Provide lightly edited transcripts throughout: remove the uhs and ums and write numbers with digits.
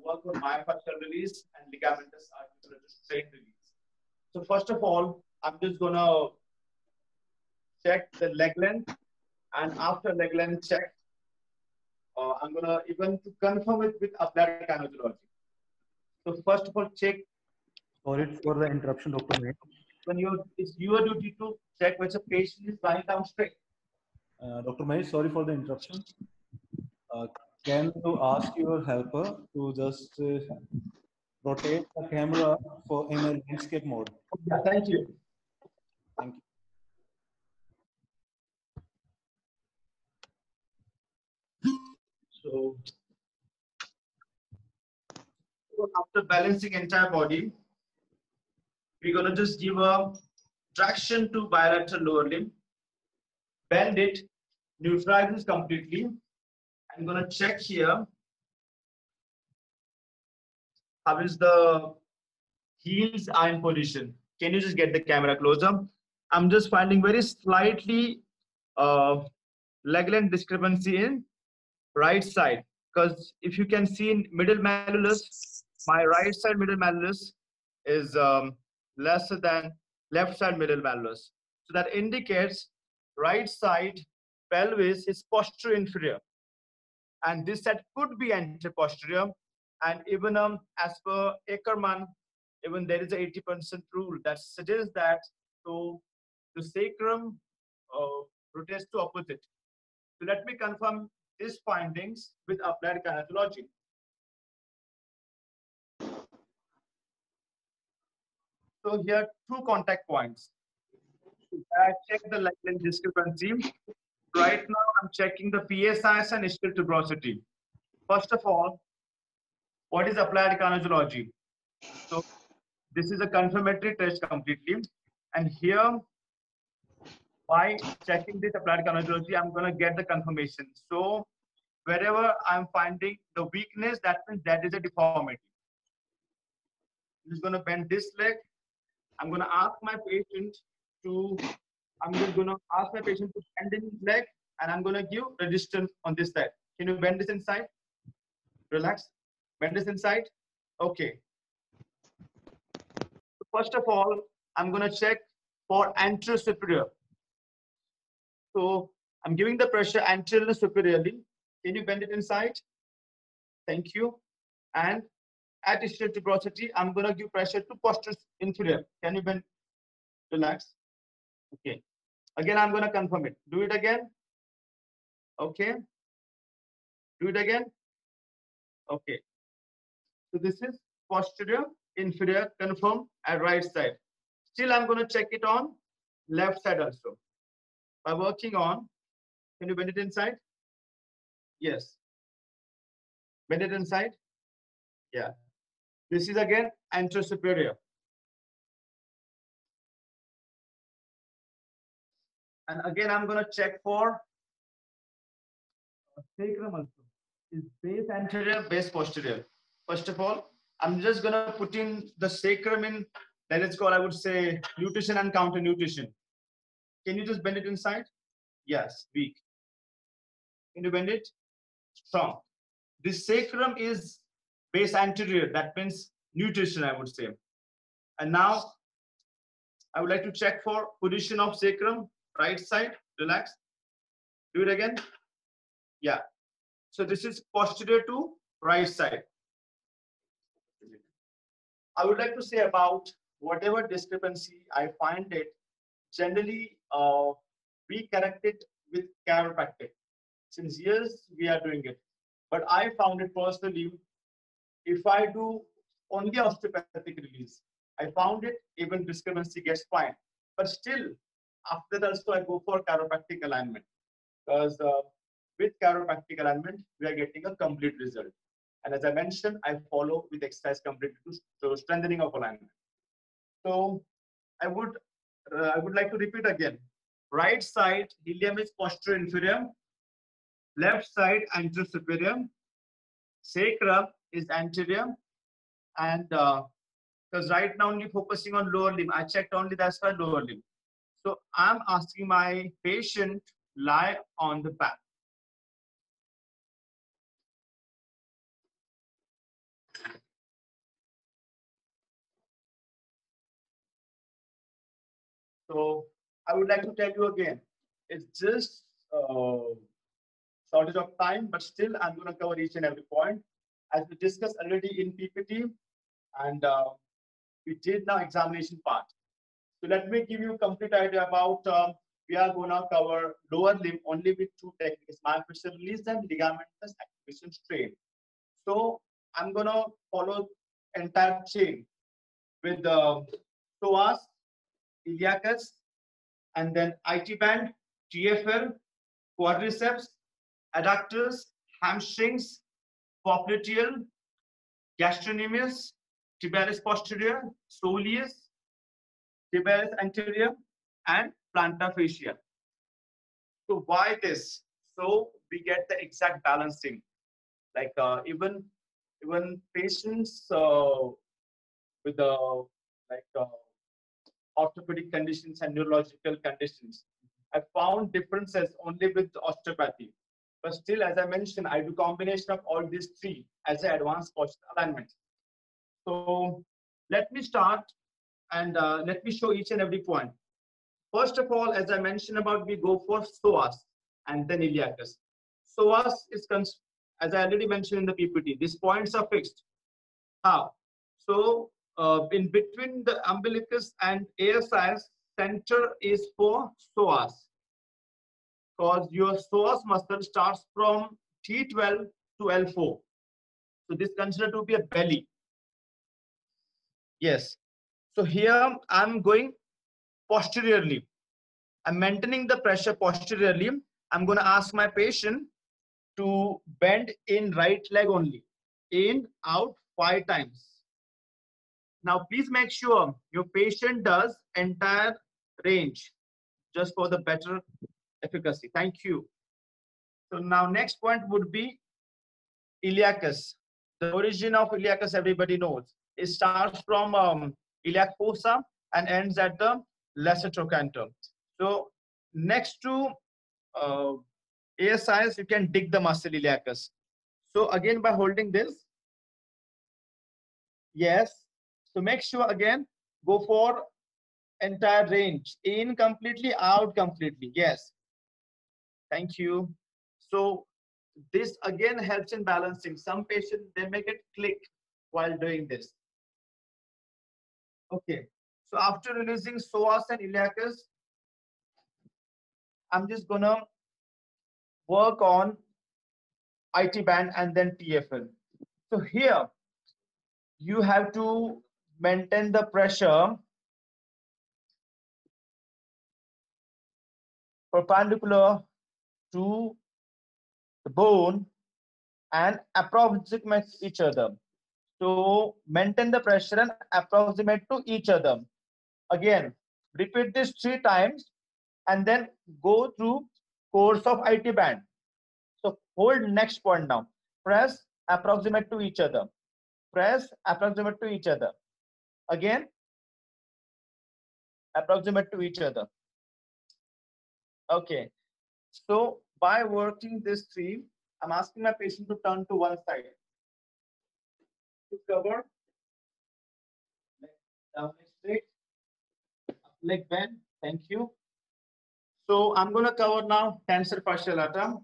work on myofascial release and ligamentous articular strain release. So first of all, I'm just gonna check the leg length, and after leg length check, I'm gonna even to confirm it with applied kinesiology. So first of all, check. Sorry for the interruption, Dr. May. When it's your duty to check whether the patient is lying down straight. Dr. May, sorry for the interruption. Can you ask your helper to just rotate the camera for in a landscape mode? Yeah, thank you. Thank you. So after balancing entire body, we're gonna just give a traction to bilateral lower limb, bend it, neutralize it completely. I'm gonna check here how is the heels are in position. Can you just get the camera closer? I'm just finding very slightly leg length discrepancy in right side, because if you can see in middle malleolus, my right side middle malleolus is lesser than left side middle malleolus. So that indicates right side pelvis is posterior inferior, and this side could be anterior posterior. And even as per Ackermann, even there is a 80% rule that suggests that so the sacrum rotates to opposite. So let me confirm these findings with applied kinesiology. So here two contact points. I check the leg length discrepancy. Right now I'm checking the PSIS and ischial tuberosity. First of all, what is applied kinesiology? So this is a confirmatory test completely. And here, by checking this applied kinesiology, I'm going to get the confirmation. So wherever I'm finding the weakness, that means that is a deformity. I'm just going to bend this leg. I'm going to ask my patient to bend his leg, and I'm going to give resistance on this side. Can you bend this inside? Relax. Bend this inside. Okay. First of all, I'm going to check for anterior superior. So I'm giving the pressure anteriorly superiorly. Can you bend it inside? Thank you. And at ischial tuberosity, I'm going to give pressure to posterior inferior. Can you bend? Relax. Okay. Again, I'm going to confirm it. Do it again. Okay. Do it again. Okay. So this is posterior inferior confirmed at right side. Still, I'm going to check it on left side also. By working on, can you bend it inside? Yes. Bend it inside? Yeah. This is again anterior superior. And again, I'm going to check for sacrum also. Is base anterior, base posterior? First of all, I'm just going to put in the sacrum in, that is called, I would say, nutation and counter nutation. Can you just bend it inside? Yes, weak. Can you bend it? Strong. This sacrum is base anterior, that means nutation, I would say. And now I would like to check for position of sacrum, right side, relax. Do it again. Yeah. So this is posterior to right side. I would like to say about whatever discrepancy I find it, generally we correct it with chiropractic. Since years we are doing it. But I found it personally, if I do only osteopathic release, I found it even discrepancy gets fine. But still, after that also I go for chiropractic alignment, because with chiropractic alignment, we are getting a complete result. And as I mentioned, I follow with exercise completely to strengthening of alignment. So I would like to repeat again. Right side ilium is posterior inferior, left side anterior superior, sacrum is anterior, and because right now only focusing on lower limb, I checked only that's for lower limb. So I'm asking my patient lie on the back. So I would like to tell you again, it's just shortage of time, but still I'm going to cover each and every point. As we discussed already in PPT, and we did now examination part. So let me give you a complete idea about we are going to cover lower limb only with two techniques, myofascial release and ligamentous activation strain. So I'm going to follow entire chain with the psoas, iliacus, and then IT band, TFL, quadriceps, adductors, hamstrings, popliteal, gastrocnemius, tibialis posterior, soleus, tibialis anterior, and plantar fascia. So why this? So we get the exact balancing. Like even patients with the like orthopedic conditions and neurological conditions, I found differences only with osteopathy. But still, as I mentioned, I do combination of all these three as an advanced posture alignment. So let me start and let me show each and every point. First of all, as I mentioned about, we go for psoas and then iliacus. Psoas is, as I already mentioned in the PPT, these points are fixed. How? So in between the umbilicus and ASI, center is for psoas, because your psoas muscle starts from T12 to L4. So this considered to be a belly. Yes. So here I'm going posteriorly. I'm maintaining the pressure posteriorly. I'm going to ask my patient to bend in right leg only. In, out 5 times. Now, please make sure your patient does entire range just for the better efficacy. Thank you. So now next point would be iliacus. The origin of iliacus everybody knows. It starts from iliac fossa and ends at the lesser trochanter. So next to ASIs, you can dig the muscle iliacus. So again, by holding this, yes. So make sure again, go for entire range, in completely, out completely. Yes. Thank you. So this again helps in balancing. Some patients, they make it click while doing this. Okay. So after releasing psoas and iliacus, I'm just gonna work on IT band and then TFL. So here you have to maintain the pressure perpendicular to the bone and approximate each other. So maintain the pressure and approximate to each other. Again, repeat this 3 times and then go through course of IT band. So hold next point now. Press, approximate to each other. Press, approximate to each other. Again, approximate to each other. Okay. So by working this 3, I'm asking my patient to turn to one side. To cover, down straight, leg bend. Thank you. So I'm going to cover now tensor fasciae lata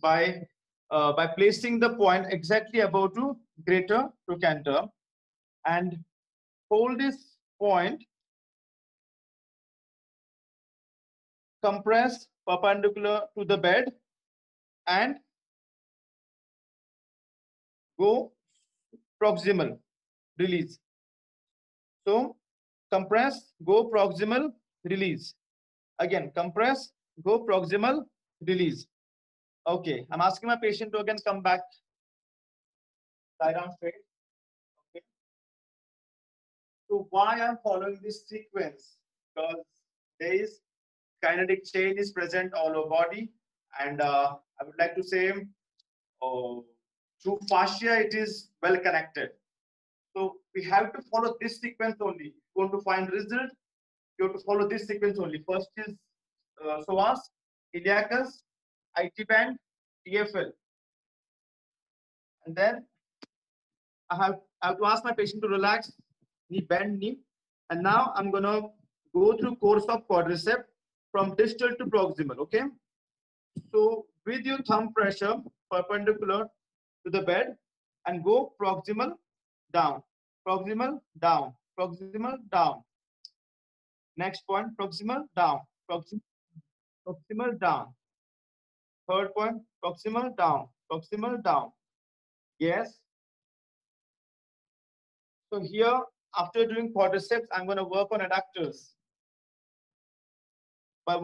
by placing the point exactly above to greater trochanter and hold this point, compress perpendicular to the bed and go proximal, release. So compress, go proximal, release. Again, compress, go proximal, release. Okay, I'm asking my patient to again come back, lie down straight. Okay. So why I'm following this sequence? Because there is kinetic chain is present all over body, and I would like to say through fascia it is well connected. So we have to follow this sequence only. If you want to find result, you have to follow this sequence only. First is psoas, iliacus, IT band, TFL, and then I have to ask my patient to relax, knee bend knee, and now I'm gonna go through course of quadriceps from distal to proximal. Okay. So with your thumb pressure perpendicular to the bed and go proximal down, proximal down, proximal down. Next point, proximal down, proximal down. Third point, proximal down, proximal down. Yes. So here, after doing quadriceps, I'm going to work on adductors. By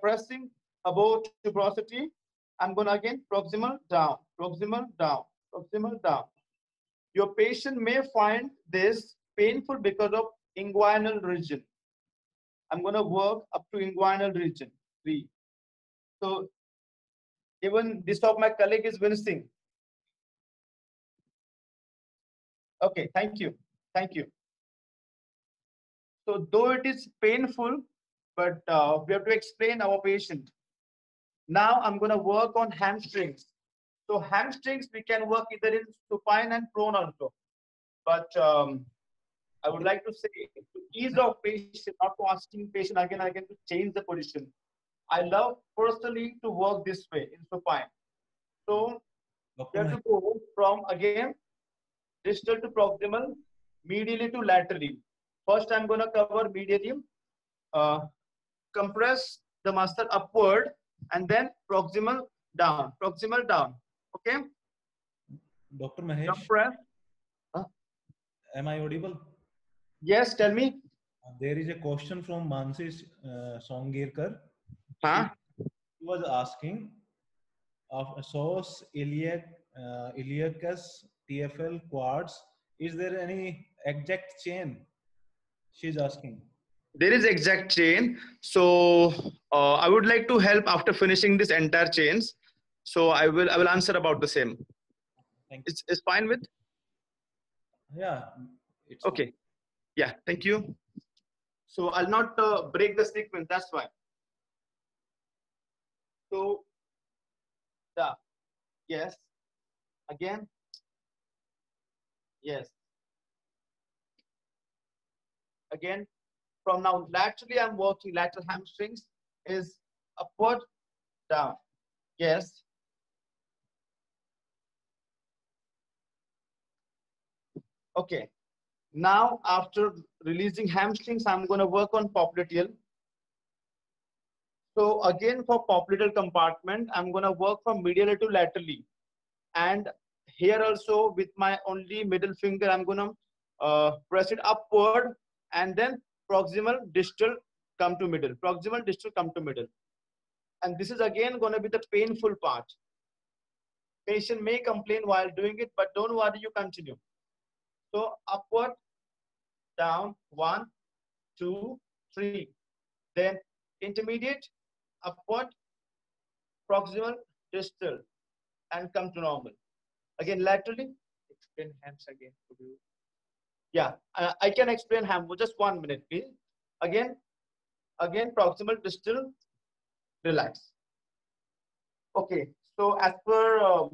pressing above tuberosity, I'm going to again proximal down, proximal down, proximal down. Your patient may find this painful because of inguinal region. I'm going to work up to inguinal region 3. So even this of my colleague is wincing. Okay, thank you. Thank you. So though it is painful, but we have to explain our patient. Now I'm going to work on hamstrings. So hamstrings, we can work either in supine and prone also. But I would like to say to ease of patient, not to asking patient again and again to change the position. I love personally to work this way in supine. So we have to go from again distal to proximal, medially to laterally. First, I'm going to cover medially, compress the muscle upward, and then proximal down, proximal down. Okay. Dr. Mahesh, compress. Am I audible? Yes, tell me. There is a question from Mansi Songirkar. Huh? He was asking of SOS iliacus TFL quads. Is there any exact chain? She's asking. There is exact chain. So I would like to help after finishing this entire chains. So I will answer about the same. It's fine with? Yeah. It's okay. Fine. Yeah. Thank you. So I'll not break the sequence. That's why. So yeah. Yes. Again. Yes. Again. From now laterally, I'm working lateral hamstrings is upward, down. Yes. Okay. Now, after releasing hamstrings, I'm going to work on popliteal. So again, for popliteal compartment, I'm going to work from medially to laterally. And here also with my only middle finger, I'm going to press it upward and then proximal, distal, come to middle. Proximal, distal, come to middle. And this is again going to be the painful part. Patient may complain while doing it, but don't worry, you continue. So upward, down, 1, 2, 3. Then intermediate, upward, proximal, distal, and come to normal. Again, laterally. Explain hams again. Yeah, I can explain ham. Just 1 minute, please. Again, proximal, distal, relax. Okay, so as per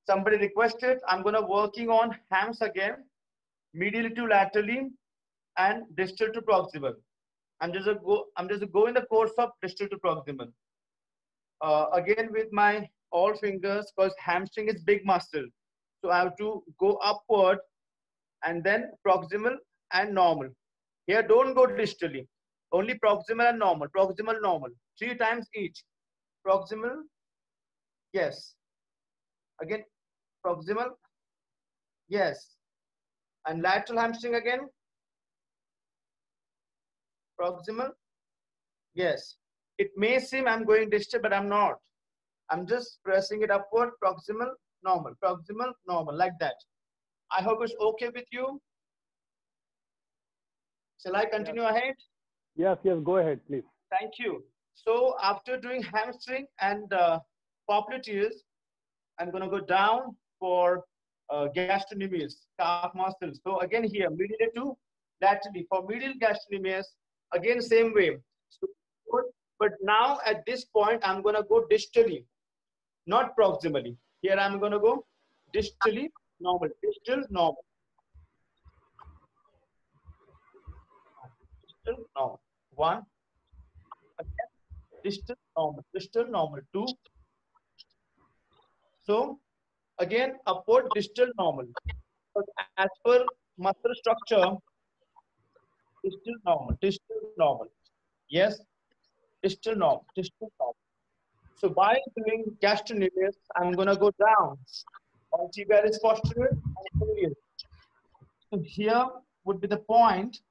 somebody requested, I'm going to working on hams again, medially to laterally, and distal to proximal. I'm just go in the course of distal to proximal. Again with my all fingers, because hamstring is big muscle, so I have to go upward and then proximal and normal. Here don't go distally, only proximal and normal, proximal, normal, 3 times each. Proximal, yes. Again, proximal, yes. And lateral hamstring again. Proximal, yes. It may seem I'm going distal, but I'm not. I'm just pressing it upward, proximal, normal, like that. I hope it's okay with you. Shall I continue ahead? Yes, go ahead, please. Thank you. So after doing hamstring and popliteals, I'm going to go down for gastrocnemius, calf muscles. So again here, medial to laterally. For medial gastrocnemius, again same way. So, but now at this point, I'm going to go distally, not proximally. Here I'm going to go distally, normal, distal, normal. Distal, normal. 1. Again, distal normal 2. So again, upward distal normal. But as per muscle structure, distal normal. Yes, distal normal. So by doing gastrocnemius, I'm gonna go down on tibialis posterior and posterior. So here would be the point.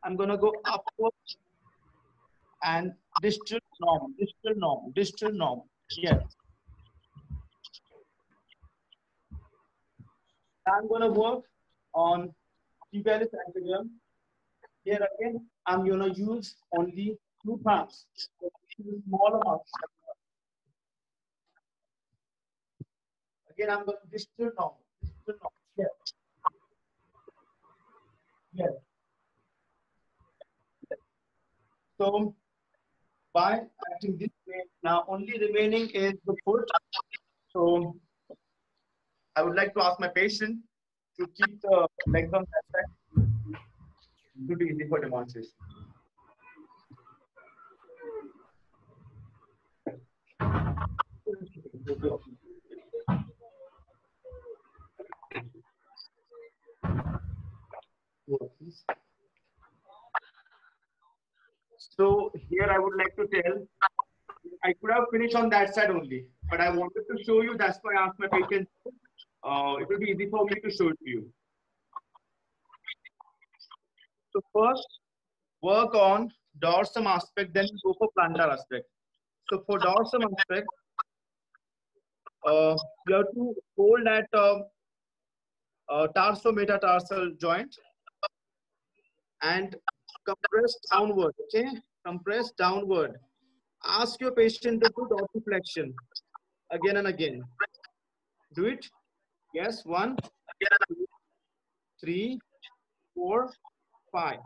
I'm gonna go upward and distal normal. Yes. I'm gonna work on tibialis anterior. Here again, I'm gonna use only 2 thumbs. So smaller muscle. Again, I'm going distal normal. Yes. Yes. So by acting this way, now only remaining is the foot. So I would like to ask my patient to keep the legs on that side. It will be easy for demonstration. So here I would like to tell, I could have finished on that side only, but I wanted to show you. That's why I asked my patient. It will be easy for me to show it to you. So first, work on dorsum aspect, then go for plantar aspect. So for dorsum aspect, you have to hold that tarso-metatarsal joint and compress downward. Okay, compress downward. Ask your patient to do dorsiflexion again and again. Do it. Yes, 1, 2, 3, 4, 5.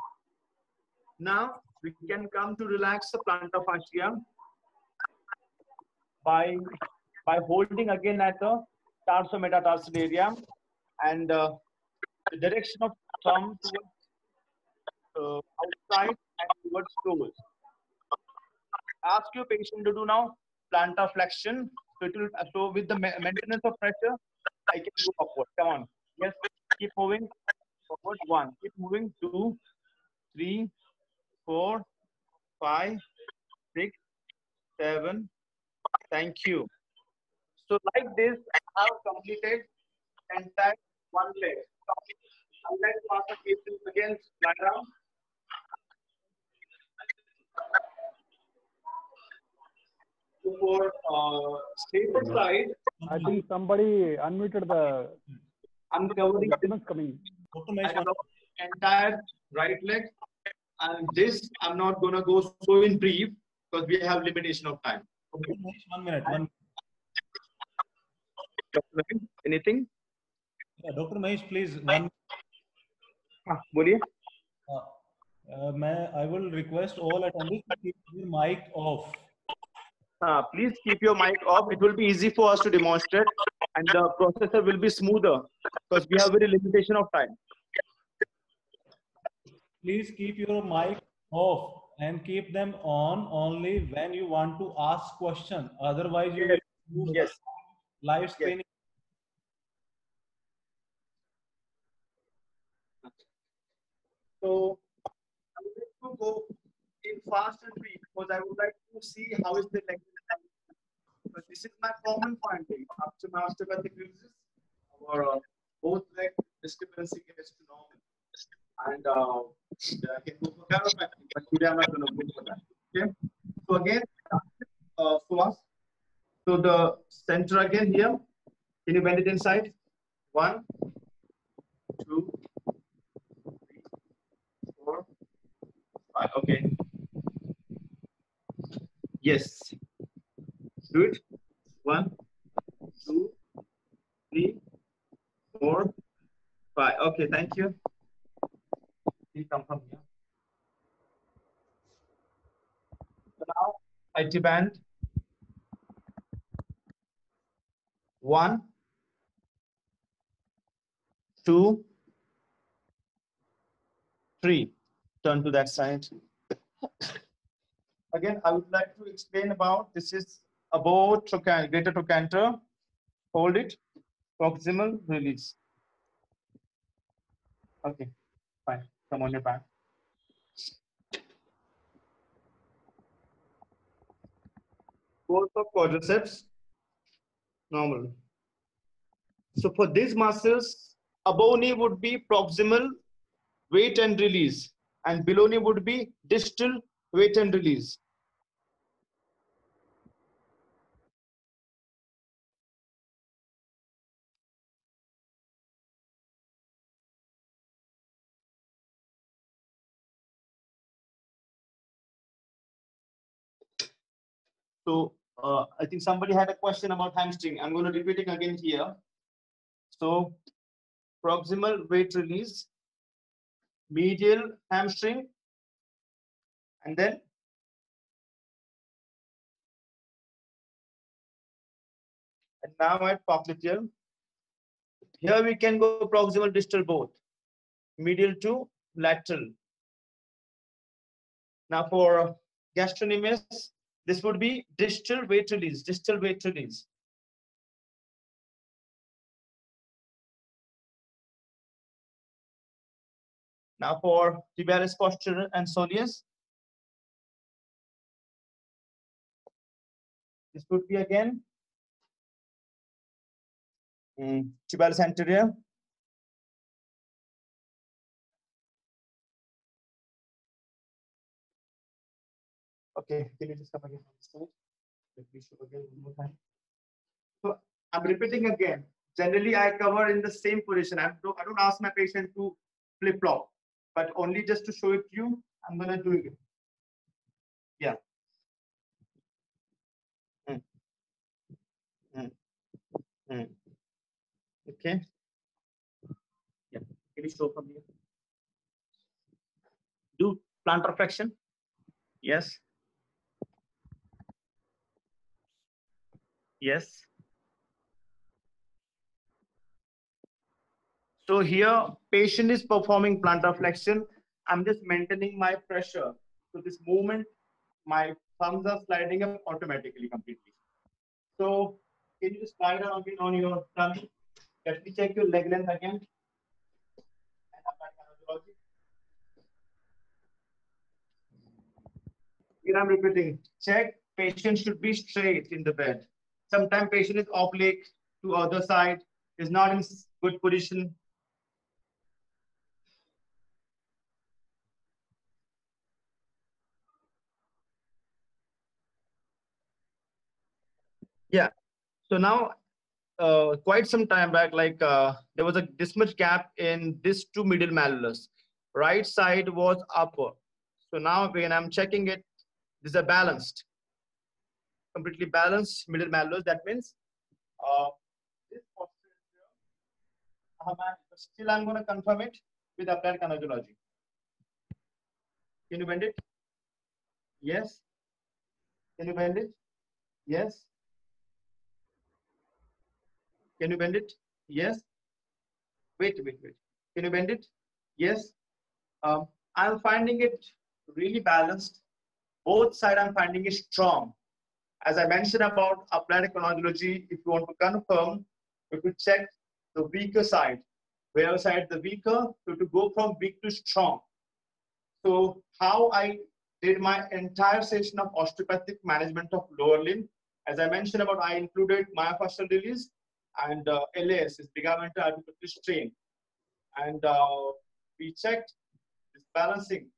Now we can come to relax the plantar fascia by holding again at the tarso-metatarsal area and the direction of thumb towards outside and towards toes. Ask your patient to do now plantar flexion. So it will, so with the maintenance of pressure, I can go upward. Come on. Yes. Keep moving forward. 1. Keep moving. 2, 3, 4, 5, 6, 7. Thank you. So like this, I have completed entire one leg. I would like to ask the patient again, lie down. So for stable side, I think somebody unmuted the I'm covering documents coming. Dr. I Mahesh, cover entire right leg, and this I'm not gonna go so in brief because we have limitation of time. Okay. 1 minute. Anything? Yeah, Dr. Mahesh, please. बोलिए. I will request all attendees to keep your mic off. Please keep your mic off. It will be easy for us to demonstrate, and the processor will be smoother because we have very limitation of time. Please keep your mic off and keep them on only when you want to ask question. Otherwise, you will lose Yes. live streaming. So I would like to go in fast and brief because I would like to see how is the leg. But this is my common finding after my osteopathic uses. Our both leg discrepancy gets to normal. And I can go for chiropractic, but today I'm not going to go for that. Okay. So again, so the center again here. Can you bend it inside? 1, 2, 3, 4, 5. Okay. Yes. Do it. 1, 2, 3, 4, 5. Okay. Thank you. Please come from here. So now IT band. 1, 2, 3. Turn to that side. Again, I would like to explain about this is above greater trochanter. Hold it. Proximal release. Okay, fine. Come on your back. Course of quadriceps, normal. So for these muscles, above knee would be proximal weight and release, and below knee would be distal weight and release. So I think somebody had a question about hamstring. I'm going to repeat it again here. So proximal weight release, medial hamstring, and then now at popliteal. Here we can go proximal, distal both, medial to lateral. Now for gastrocnemius, this would be distal weight release, distal weight release. Now for tibialis posterior and soleus, this would be again tibialis anterior. Okay, can you just come again on this side? Let me show again one more time. So I'm repeating again. Generally, I cover in the same position. I don't ask my patient to flip flop, but only just to show it to you, I'm gonna do it. Yeah. Okay. Yeah. Can you show from here? Do plantar flexion. Yes. Yes. So here, patient is performing plantar flexion. I'm just maintaining my pressure. So this movement, my thumbs are sliding up automatically completely. So can you just slide down again on your tummy? Let me check your leg length again. And applied kinesiology. Here I'm repeating. Check. Patient should be straight in the bed. Sometimes patient is oblique to other side, is not in good position. Yeah. So now, quite some time back, there was this much gap in these two middle malleolus. Right side was upper. So now when I'm checking it, these are balanced, completely balanced middle malleolus. That means this posture is here. But still I'm going to confirm it with applied kinesiology. Can you bend it? Yes. Can you bend it? Yes. Can you bend it? Yes. Wait. Can you bend it? Yes. I'm finding it really balanced. Both sides I'm finding it strong. As I mentioned about applied kinesiology, if you want to confirm, you could check the weaker side. Where side the weaker, so to go from weak to strong. So how I did my entire session of osteopathic management of lower limb. As I mentioned about, I included myofascial release and LAS, is ligamental articular strain. And we checked this balancing.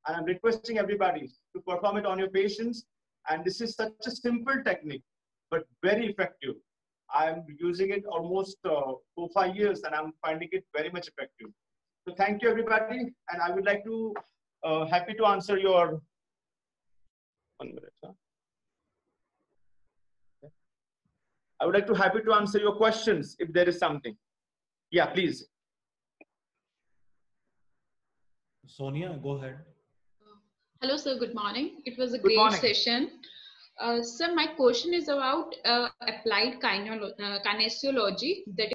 And I'm requesting everybody to perform it on your patients. And this is such a simple technique, but very effective. I'm using it almost 4-5 years, and I'm finding it very much effective. So thank you, everybody. And I would like to happy to answer your 1 minute. Huh? Okay. I would like to happy to answer your questions if there is something. Yeah, please. Sonia, go ahead. Hello, sir. Good morning. It was a great session. Sir, my question is about applied kinesiology, that